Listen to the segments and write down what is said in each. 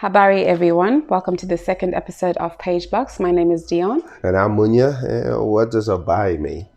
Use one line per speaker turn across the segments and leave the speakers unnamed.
Habari everyone, welcome to the second episode of Page Blockz. My name is Dionne.
And I'm Munya. And what does habari mean?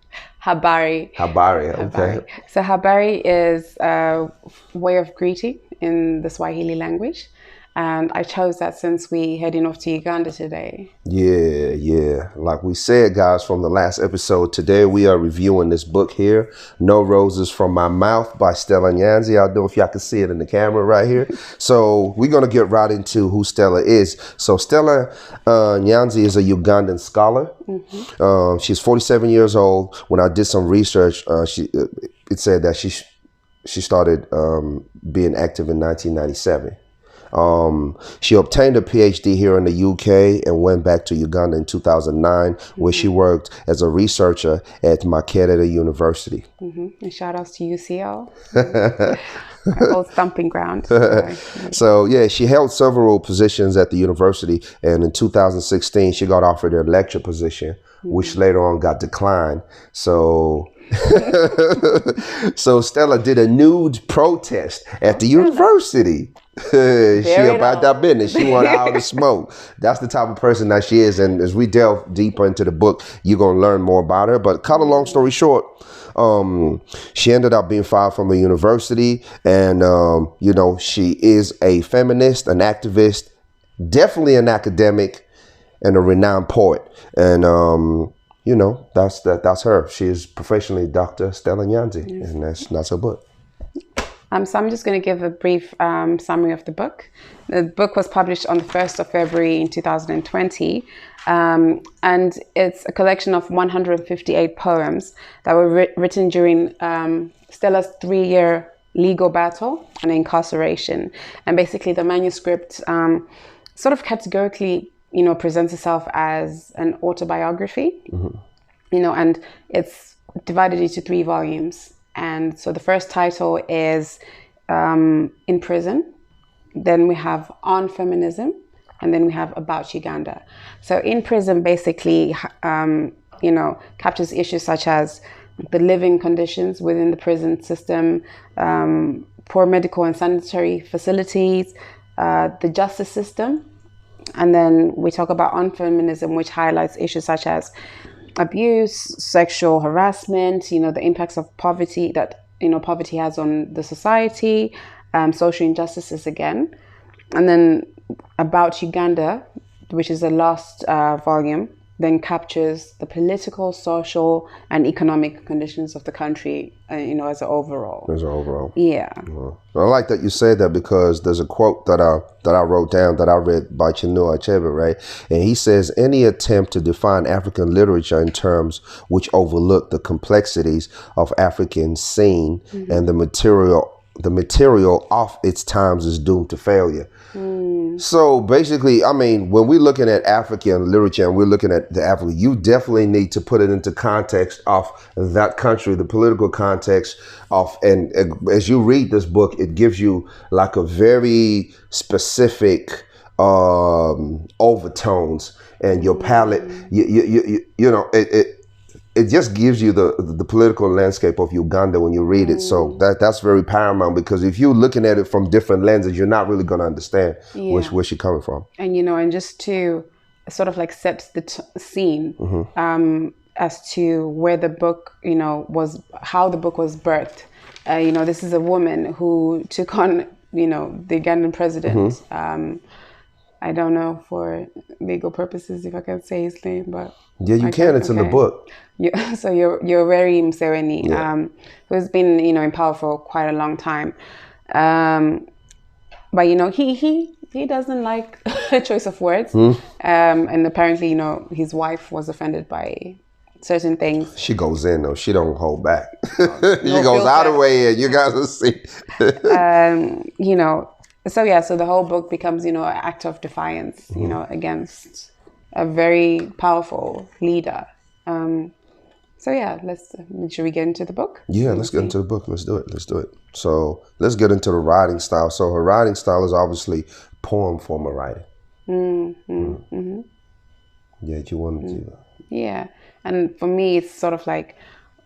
Habari.
Habari, okay.
So habari is a way of greeting in the Swahili language. And I chose that since we're heading off to Uganda today.
Yeah. Like we said, guys, from the last episode, today we are reviewing this book here, No Roses From My Mouth by Stella Nyanzi. I don't know if y'all can see it in the camera right here. So we're going to get right into who Stella is. So Stella Nyanzi is a Ugandan scholar. Mm-hmm. She's 47 years old. When I did some research, it said that she started being active in 1997. She obtained a PhD here in the UK and went back to Uganda in 2009, where she worked as a researcher at Makerere University.
Mm-hmm. And shout outs to UCL, our old stomping ground.
So yeah, she held several positions at the university, and in 2016 she got offered a lecture position, which later on got declined. So Stella did a nude protest at the university. She about that business. She wanted all the smoke. That's the type of person that she is. And as we delve deeper into the book, you're going to learn more about her. But cut a long story short, she ended up being fired from the university. And, she is a feminist, an activist, definitely an academic, and a renowned poet. And, that's her. She is professionally Dr. Stella Nyanzi. Yes. And that's her book.
So I'm just going to give a brief summary of the book. The book was published on the 1st of February in 2020, and it's a collection of 158 poems that were written during Stella's 3-year legal battle and incarceration. And basically the manuscript sort of categorically, presents itself as an autobiography, and it's divided into 3 volumes. And so the first title is In Prison. Then we have On Feminism. And then we have About Uganda. So In Prison basically, captures issues such as the living conditions within the prison system, poor medical and sanitary facilities, the justice system. And then we talk about On Feminism, which highlights issues such as abuse, sexual harassment, the impacts of poverty that, poverty has on the society, social injustices again. And then About Uganda, which is the last volume, then captures the political, social, and economic conditions of the country, as an overall.
As an overall.
Yeah.
I like that you said that, because there's a quote that I wrote down that I read by Chinua Achebe, right? And he says, any attempt to define African literature in terms which overlook the complexities of African scene and the material of its times is doomed to failure. So basically, when we're looking at African literature and we're looking at the Africa, you definitely need to put it into context of that country, the political context of, and as you read this book, it gives you like a very specific overtones, and your palette, it just gives you the political landscape of Uganda when you read it. So that's very paramount, because if you're looking at it from different lenses, you're not really going to understand where she's coming from. And,
and just to sort of like set the scene as to where the book, how the book was birthed. This is a woman who took on, the Ugandan president. I don't know for legal purposes if I can say his name, but...
Yeah, you can. It's in the book.
So you're very Museveni, who's been, in power for quite a long time. But, he doesn't like a choice of words. And apparently, his wife was offended by certain things.
She goes in, though. She don't hold back. She goes out of the way, and you guys will see.
So the whole book becomes, an act of defiance, against a very powerful leader. Should we get into the book?
Yeah, let's get into the book. Let's do it. So let's get into the writing style. So her writing style is obviously poem form of writing. Yeah, you wanted to.
Yeah, and for me, it's sort of like,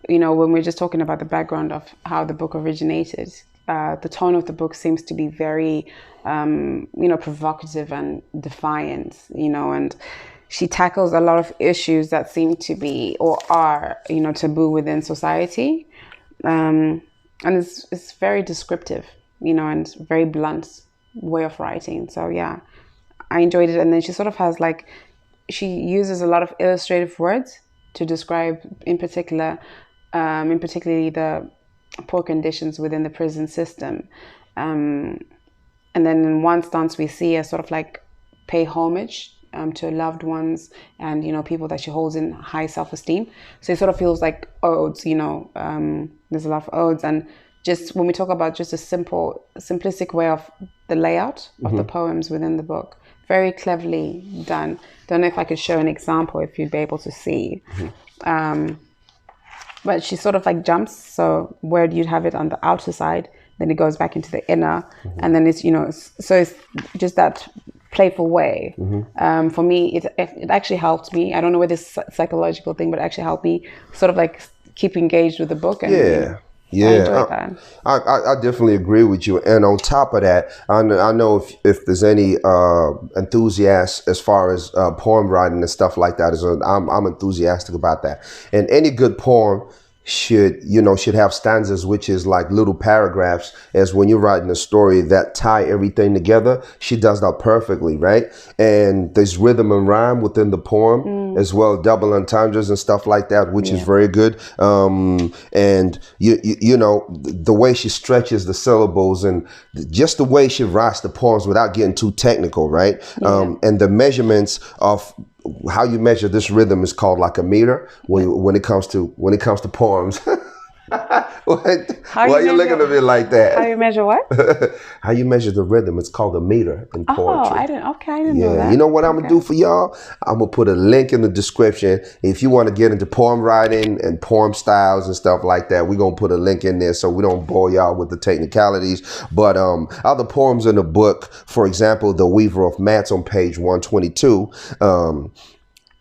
when we're just talking about the background of how the book originated, the tone of the book seems to be very, provocative and defiant, and she tackles a lot of issues that seem to be or are, taboo within society. And it's very descriptive, and very blunt way of writing. So yeah, I enjoyed it. And then she sort of has she uses a lot of illustrative words to describe particularly the poor conditions within the prison system. And then in one stance we see her sort of pay homage to loved ones and, people that she holds in high self-esteem. So it sort of feels like odes, there's a lot of odes. And just when we talk about just a simplistic way of the layout of the poems within the book, very cleverly done. Don't know if I could show an example if you'd be able to see. But she sort of jumps. So where you'd have it on the outer side, then it goes back into the inner. And then it's, so it's just that playful way. For me, it actually helped me. I don't know whether it's a psychological thing, but it actually helped me sort of keep engaged with the book. And,
yeah,
I enjoyed that.
I definitely agree with you. And on top of that, I know if there's any enthusiasts as far as poem writing and stuff like that, I'm enthusiastic about that. And any good poem should have stanzas, which is like little paragraphs, as when you're writing a story that tie everything together. She does that perfectly, right? And there's rhythm and rhyme within the poem as well, double entendres and stuff like that, which is very good. And the way she stretches the syllables and just the way she writes the poems without getting too technical, right? And the measurements of how you measure this rhythm is called like a meter when it comes to poems. Why are you looking at me like that?
How you measure what?
How you measure the rhythm? It's called a meter in poetry.
Oh, I didn't know that.
You know what I'm gonna do for y'all? I'm gonna put a link in the description. If you want to get into poem writing and poem styles and stuff like that, we're gonna put a link in there so we don't bore y'all with the technicalities. But other poems in the book, for example, The Weaver of Mats on page 122,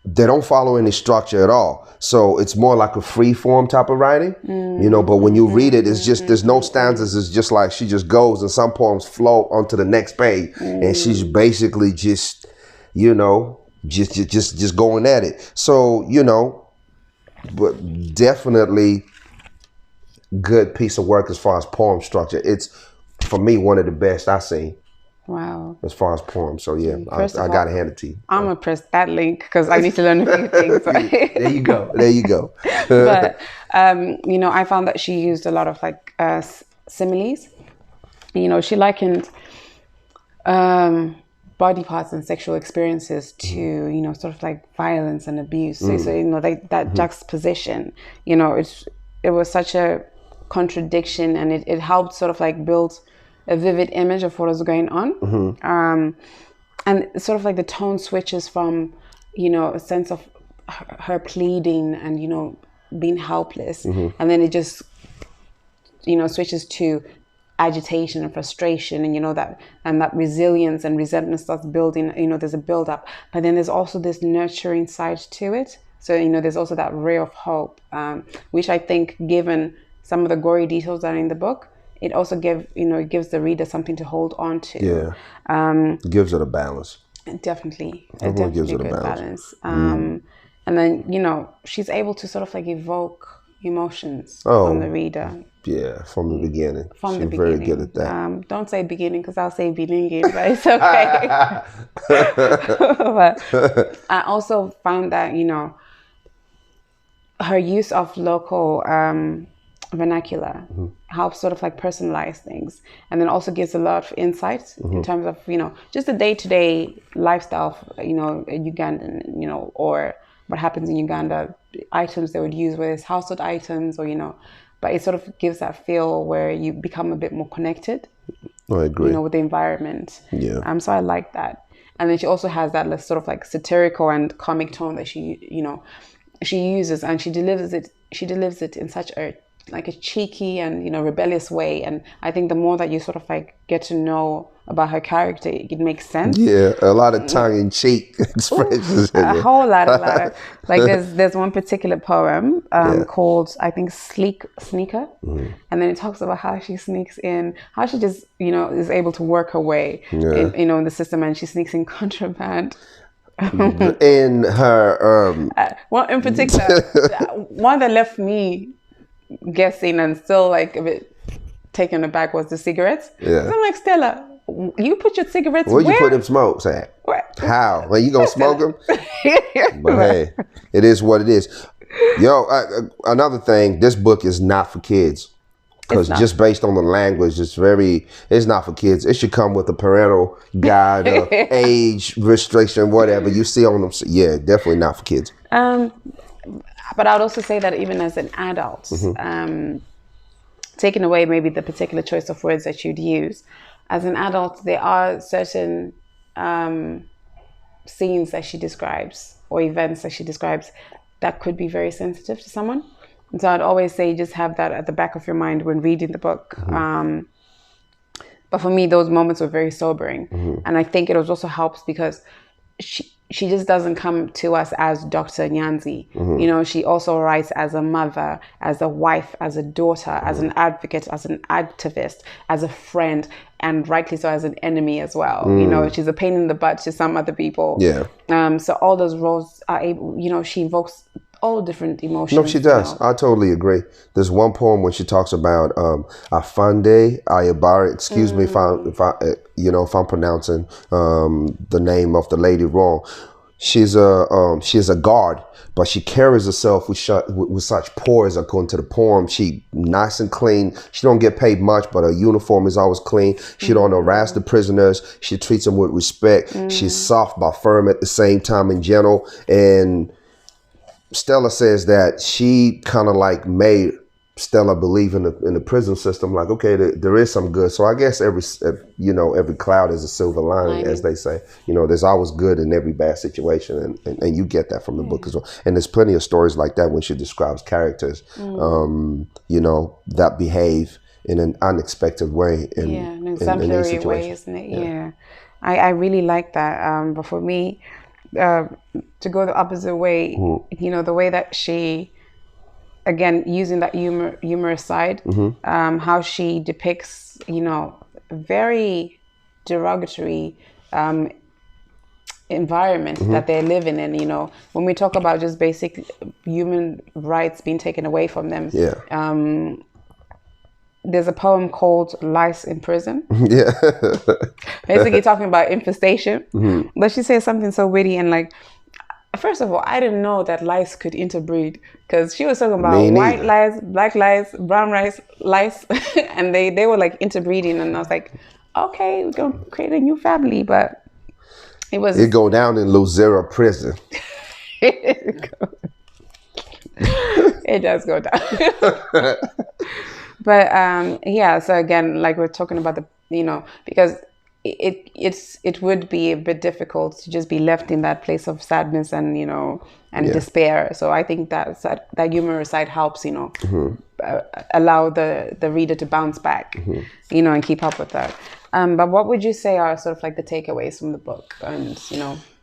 they don't follow any structure at all. So it's more like a free form type of writing, but when you read it, it's just, there's no stanzas. It's just like she just goes, and some poems flow onto the next page and she's basically just, just going at it. So, but definitely good piece of work as far as poem structure. It's, for me, one of the best I've seen.
Wow.
As far as poems. So yeah, I got to hand it to you.
I'm going to press that link because I need to learn a few things. Right?
There you go.
But, I found that she used a lot of similes. She likened body parts and sexual experiences to, sort of violence and abuse. So that juxtaposition, it was such a contradiction, and it helped sort of build a vivid image of what was going on. And sort of the tone switches from, a sense of her pleading and, being helpless. And then it just, switches to agitation and frustration and, that resilience and resentment starts building, there's a build up. But then there's also this nurturing side to it. So, there's also that ray of hope, which I think, given some of the gory details that are in the book, it also gives the reader something to hold on to.
Yeah. Gives it a balance.
Definitely.
It gives it a
balance. And then, she's able to sort of evoke emotions from the reader.
Yeah, from the beginning.
From the
beginning.
Very
good at that.
Don't say beginning because I'll say beginning, but it's okay. But I also found that, her use of local vernacular helps sort of personalize things, and then also gives a lot of insight in terms of just the day-to-day lifestyle of Ugandan, or what happens in Uganda, items they would use, whether it's household items or but it sort of gives that feel where you become a bit more connected.
I agree.
With the environment.
Yeah.
So I like that, and then she also has that sort of satirical and comic tone that she uses, and she delivers it in such a cheeky and rebellious way. And I think the more that you sort of get to know about her character, it makes sense.
Yeah, a lot of tongue-in-cheek expressions.
A whole lot of like there's one particular poem called, I think, Sneaker, and then it talks about how she sneaks in, how she just is able to work her way in the system, and she sneaks in contraband.
In her
well, in particular, one that left me guessing and still like a bit taken aback was the cigarettes.
Yeah.
So I'm like, Stella, you put your cigarettes
where
where?
You put them smokes at?
Where?
How? Well, you gonna smoke them? But hey, it is what it is. Yo, another thing, this book is not for kids. Because just based on the language, it's not for kids. It should come with a parental guide, age restriction, whatever you see on them. Yeah, definitely not for kids.
But I would also say that even as an adult, taking away maybe the particular choice of words that you'd use, as an adult, there are certain scenes that she describes or events that she describes that could be very sensitive to someone. And so I'd always say just have that at the back of your mind when reading the book. But for me, those moments were very sobering. And I think it also helps because she just doesn't come to us as Dr. Nyanzi. She also writes as a mother, as a wife, as a daughter, as an advocate, as an activist, as a friend, and rightly so as an enemy as well. She's a pain in the butt to some other people. Yeah. So all those roles are able, she evokes all different emotions.
No, she does. I totally agree. There's one poem when she talks about Afande Ayabari. Excuse me if I'm pronouncing the name of the lady wrong. She's a guard, but she carries herself with such poise. According to the poem, she nice and clean. She don't get paid much, but her uniform is always clean. She don't harass the prisoners. She treats them with respect. She's soft but firm at the same time and gentle. And Stella says that she kind of like made Stella believe in the prison system. Like, okay, there is some good. So I guess every cloud is a silver lining, as they say. There's always good in every bad situation, and you get that from the book as well. And there's plenty of stories like that when she describes characters, that behave in an unexpected way.
An exemplary way, isn't it? Yeah. I really like that. But for me, to go the opposite way, the way that she, again, using that humorous side, how she depicts, very derogatory environment that they're living in. When we talk about just basic human rights being taken away from them, there's a poem called Lice in Prison. Yeah. Basically talking about infestation. But she says something so witty and like, first of all, I didn't know that lice could interbreed, because she was talking about white lice, black lice, brown lice, and they were like interbreeding, and I was like, okay, we're gonna create a new family, but it go down in Luzera prison. It does go down. But so again, like we're talking about because it would be a bit difficult to just be left in that place of sadness and despair. So I think that humorous side helps allow the reader to bounce back, and keep up with that. But what would you say are sort of like the takeaways from the book and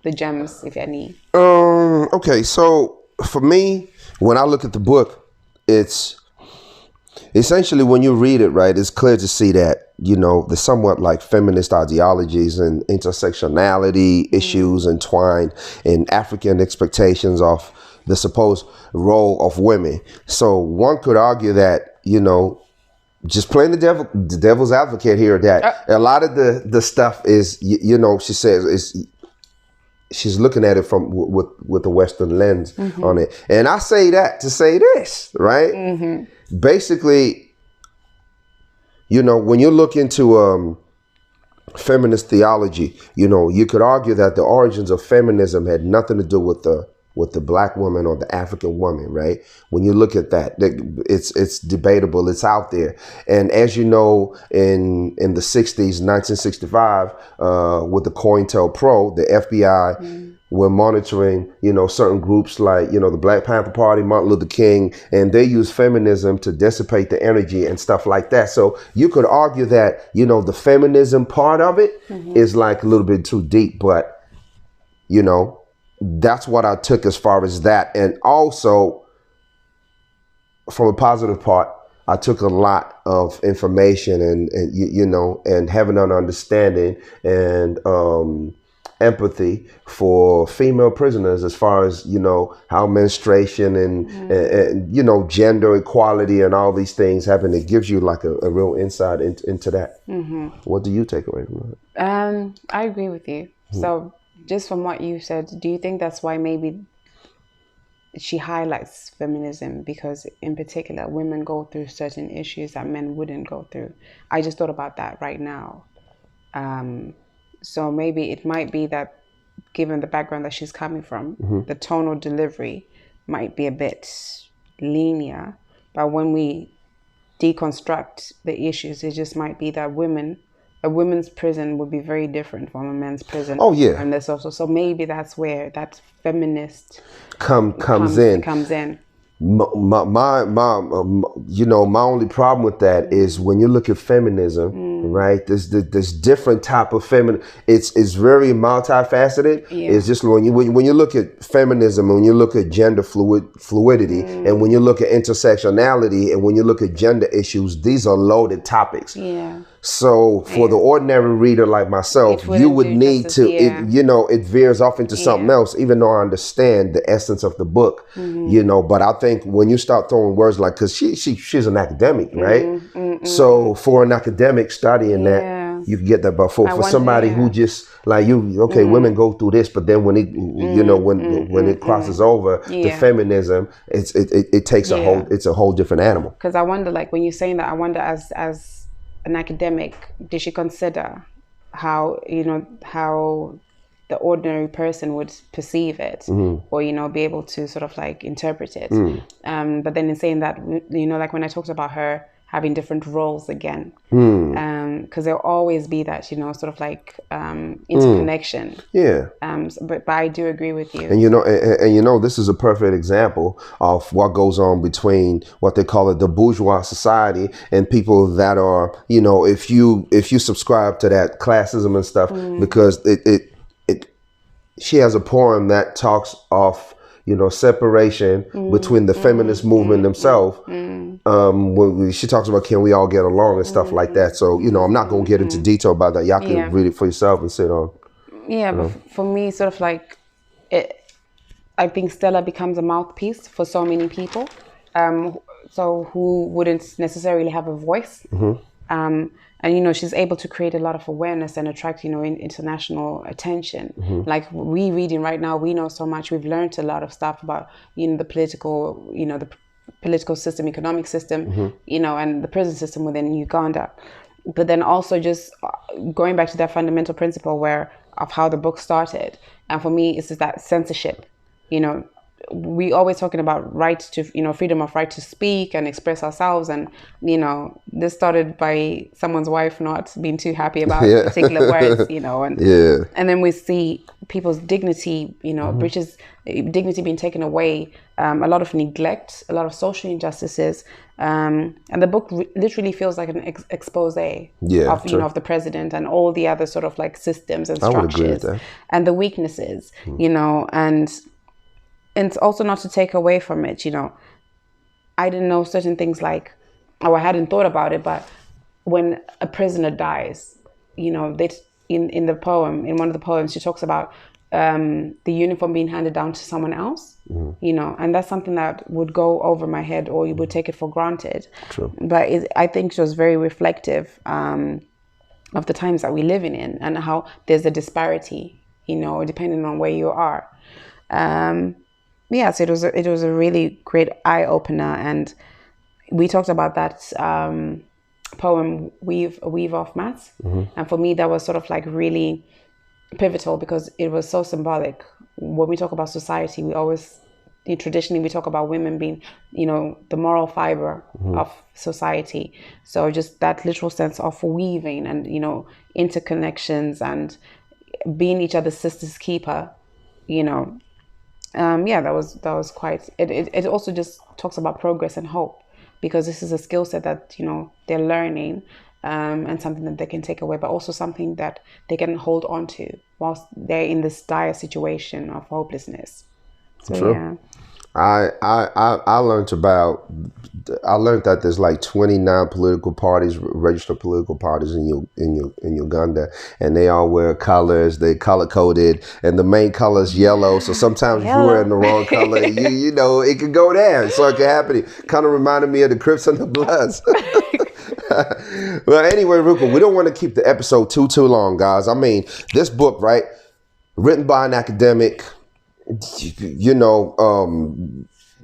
the gems, if any?
Okay, so for me, when I look at the book, it's essentially, when you read it, right, it's clear to see that, the somewhat like feminist ideologies and intersectionality issues entwined in African expectations of the supposed role of women. So one could argue that, just playing the devil's advocate here, that a lot of the stuff is, she says, she's looking at it from with the Western lens on it. And I say that to say this, right? Basically, when you look into feminist theology, you could argue that the origins of feminism had nothing to do with the black woman or the African woman, right? When you look at that, it's debatable, it's out there. And as you know, in the 60s, 1965, with the COINTELPRO, the FBI we're monitoring, certain groups like, the Black Panther Party, Martin Luther King, and they use feminism to dissipate the energy and stuff like that. So you could argue that, the feminism part of it is like a little bit too deep, but, that's what I took as far as that. And also from a positive part, I took a lot of information and having an understanding and, empathy for female prisoners as far as how menstruation and gender equality and all these things happen. It gives you like a real insight into that. What do you take away from that?
I agree with you. So just from what you said, do you think that's why maybe she highlights feminism, because in particular women go through certain issues that men wouldn't go through? I just thought about that right now. So maybe it might be that, given the background that she's coming from, the tonal delivery might be a bit linear. But when we deconstruct the issues, it just might be that a women's prison would be very different from a men's prison.
Oh yeah.
And there's also, so maybe that's where that feminist
comes in. My only problem with that is when you look at feminism, right? There's different type of feminism. It's very multifaceted. Yeah. It's just when you look at feminism, when you look at gender fluidity, and when you look at intersectionality, and when you look at gender issues, these are loaded topics.
Yeah.
So for the ordinary reader like myself, you would need to, it veers off into something else, even though I understand the essence of the book, but I think when you start throwing words like, cause she's an academic, right? So for an academic studying that, you can get that, but for somebody who just like women go through this, but then when it, when it crosses over to feminism, it takes it's a whole different animal.
Cause I wonder, like when you're saying that, I wonder as an academic, did she consider how the ordinary person would perceive it, or be able to sort of like interpret it? But then in saying that, like when I talked about her having different roles again, because there'll always be that sort of like interconnection. But I do agree with you.
And this is a perfect example of what goes on between what they call it the bourgeois society and people that are if you subscribe to that classism and stuff, because she has a poem that talks of separation between the feminist movement themselves. When she talks about can we all get along and stuff like that. So I'm not going to get into detail about that. Y'all can read it for yourself and sit on.
But for me, sort of like I think Stella becomes a mouthpiece for so many people, so who wouldn't necessarily have a voice. And she's able to create a lot of awareness and attract international attention. Like we reading right now, we know so much. We've learned a lot of stuff about the political the political system, economic system, and the prison system within Uganda. But then also just going back to that fundamental principle of how the book started. And for me, it's just that censorship. We always talking about rights to, freedom of right to speak and express ourselves. And, this started by someone's wife not being too happy about particular words, and then we see people's dignity, breaches, dignity being taken away, a lot of neglect, a lot of social injustices. And the book literally feels like an expose of, of the president and all the other sort of like systems and structures and the weaknesses, and it's also not to take away from it, I didn't know certain things like, or I hadn't thought about it, but when a prisoner dies, they in the poem, in one of the poems, she talks about the uniform being handed down to someone else, and that's something that would go over my head, or you would take it for granted.
True.
But I think she was very reflective of the times that we're living in and how there's a disparity, depending on where you are. So it was a really great eye opener, and we talked about that poem Weave Off Mats, and for me that was sort of like really pivotal because it was so symbolic. When we talk about society, we always traditionally we talk about women being the moral fiber of society. So just that literal sense of weaving and interconnections and being each other's sister's keeper. you know, yeah, that was quite. It also just talks about progress and hope, because this is a skill set that, you know, they're learning, and something that they can take away, but also something that they can hold on to whilst they're in this dire situation of hopelessness. So
True.
yeah.
I learned that there's like 29 political parties, registered political parties in Uganda, and they all wear colors. They color coded, and the main color is yellow. So sometimes if you're wearing the wrong color, you know, it could go down. So it can happen. Kind of reminded me of the Crips and the Bloods. Well, anyway, Ruka, we don't want to keep the episode too long, guys. I mean, this book, right, written by an academic, you know,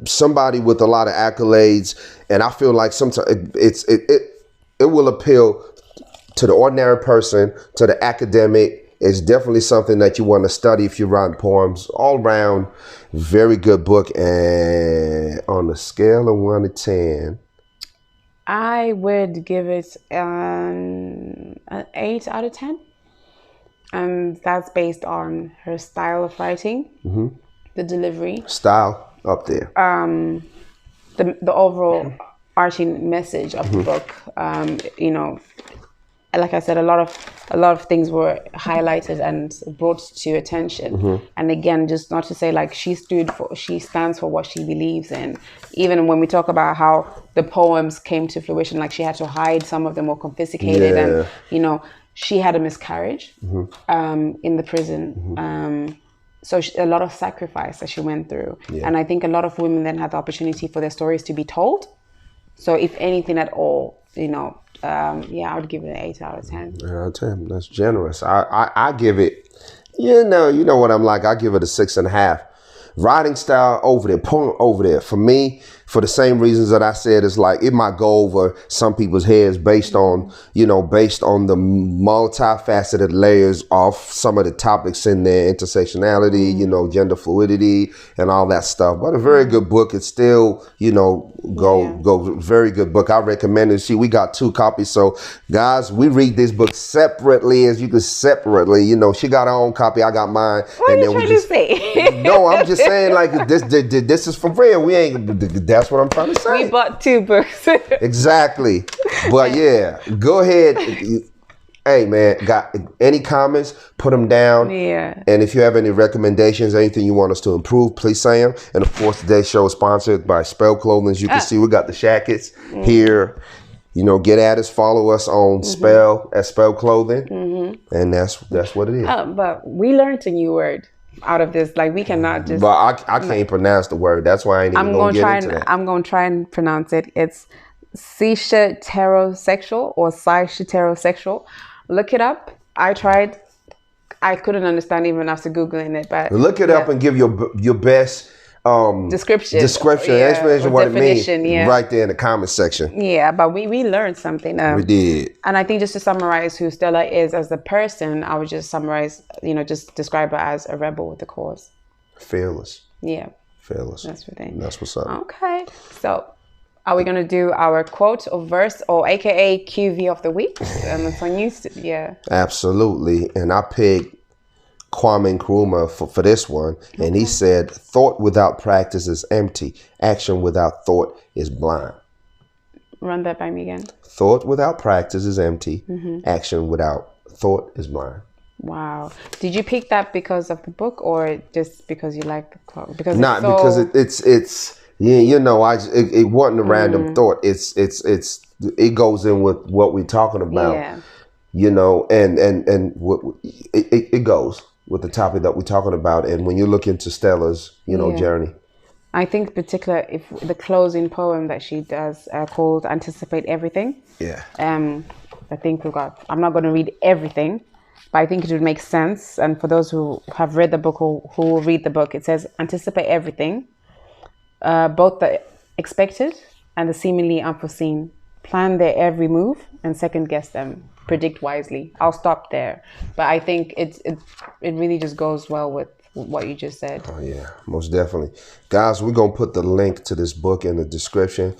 somebody with a lot of accolades, and I feel like sometimes it will appeal to the ordinary person, to the academic. It's definitely something that you want to study if you write poems. All around, very good book. And on a scale of 1 to 10,
I would give it an 8 out of 10. And that's based on her style of writing, the delivery,
style up there,
the overall arching message of the book. You know, like I said, a lot of things were highlighted and brought to attention. And again, just not to say like she stands for what she believes in. Even when we talk about how the poems came to fruition, like she had to hide some of them or confiscated, and you know, she had a miscarriage in the prison. So a lot of sacrifice that she went through. And I think a lot of women then had the opportunity for their stories to be told. So if anything at all, you know, yeah, I would give it an 8 out of 10.
8 out of 10. That's generous. I give it, you know what I'm like. I give it a 6.5. Writing style over there, poem over there. For me, for the same reasons that I said, it's like it might go over some people's heads based on the multifaceted layers of some of the topics in there, intersectionality, you know, gender fluidity and all that stuff. But a very good book. It's still, you know, go very good book. I recommend it. See, we got 2 copies. So guys, we read this book separately, as you can separately, you know, she got her own copy, I got mine.
What are you trying to say?
No, I'm just saying, like, this is for real. We ain't, that's what I'm trying to say.
We bought 2 books.
Exactly. But yeah, go ahead. Hey man, got any comments, put them down.
Yeah.
And if you have any recommendations, anything you want us to improve, please say them. And of course, today's show is sponsored by Spell Clothing. As you can see, we got the shackets here. You know, get at us, follow us on Spell at Spell Clothing. And that's what it is.
But we learned a new word out of this. Like, we cannot just...
But I can't pronounce the word. That's why I ain't even going to get into that.
I'm going to try and pronounce it. It's heterosexual or heterosexual. Look it up. I tried. I couldn't understand even after Googling it. But
look it up and give your best
description,
explanation what it means,
yeah.
Right there in the comment section.
Yeah, but we learned something.
We did.
And I think just to summarize who Stella is as a person, I would just summarize, you know, just describe her as a rebel with a cause.
Fearless.
Yeah.
Fearless.
That's the thing.
That's what's up.
Okay. So, are we going to do our quote or verse, or AKA QV of the week? And it's on you. Yeah. Absolutely.
And I picked Kwame Nkrumah for this one. And he said, thought without practice is empty. Action without thought is blind.
Run that by me again.
Thought without practice is empty. Action without thought is blind.
Wow. Did you pick that because of the book, or just because you like the quote? Because
because it's you know, it wasn't a random thought. It goes in with what we're talking about.
Yeah.
You know, and it goes with the topic that we're talking about. And when you look into Stella's, you know, journey.
I think particular if the closing poem that she does called Anticipate Everything.
Yeah.
I think I'm not going to read everything, but I think it would make sense. And for those who have read the book or who will read the book, it says anticipate everything, both the expected and the seemingly unforeseen. Plan their every move and second guess them. Predict wisely. I'll stop there. But I think it really just goes well with what you just said.
Oh yeah, most definitely. Guys, we're going to put the link to this book in the description.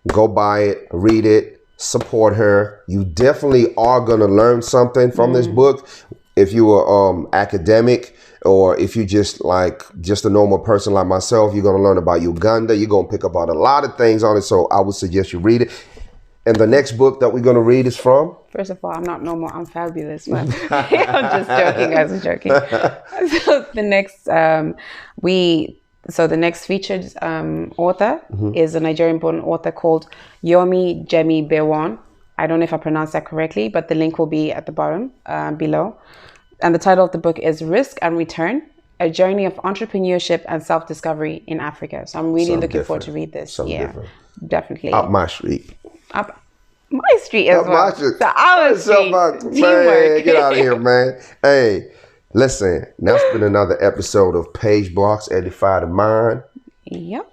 Go buy it, read it, support her. You definitely are going to learn something from this book. if you are academic, or if you just a normal person like myself, you're gonna learn about Uganda. You're gonna pick up on a lot of things on it. So I would suggest you read it. And the next book that we're gonna read is from.
First of all, I'm not normal. I'm fabulous. But I'm just joking, guys. I'm joking. So the next featured author is a Nigerian-born author called Yomi Jemibewon. I don't know if I pronounced that correctly, but the link will be at the bottom below. And the title of the book is Risk and Return: A Journey of Entrepreneurship and Self-Discovery in Africa. So I'm really looking forward to read this. Different. Definitely.
Up my street.
Up my street as well.
So
our street.
Man, get out of here, man. Hey, listen, that's been another episode of Page Blockz, Edify the Mind.
Yep.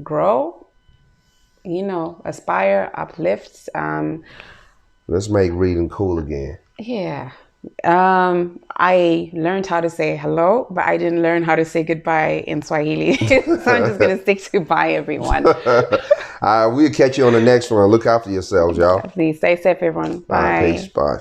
Grow, aspire, uplift.
Let's make reading cool again.
Yeah. I learned how to say hello, but I didn't learn how to say goodbye in Swahili. So I'm just going to stick to bye, everyone.
We'll catch you on the next one. Look out for yourselves, y'all.
Please stay safe, everyone. Bye.
Peace. Bye.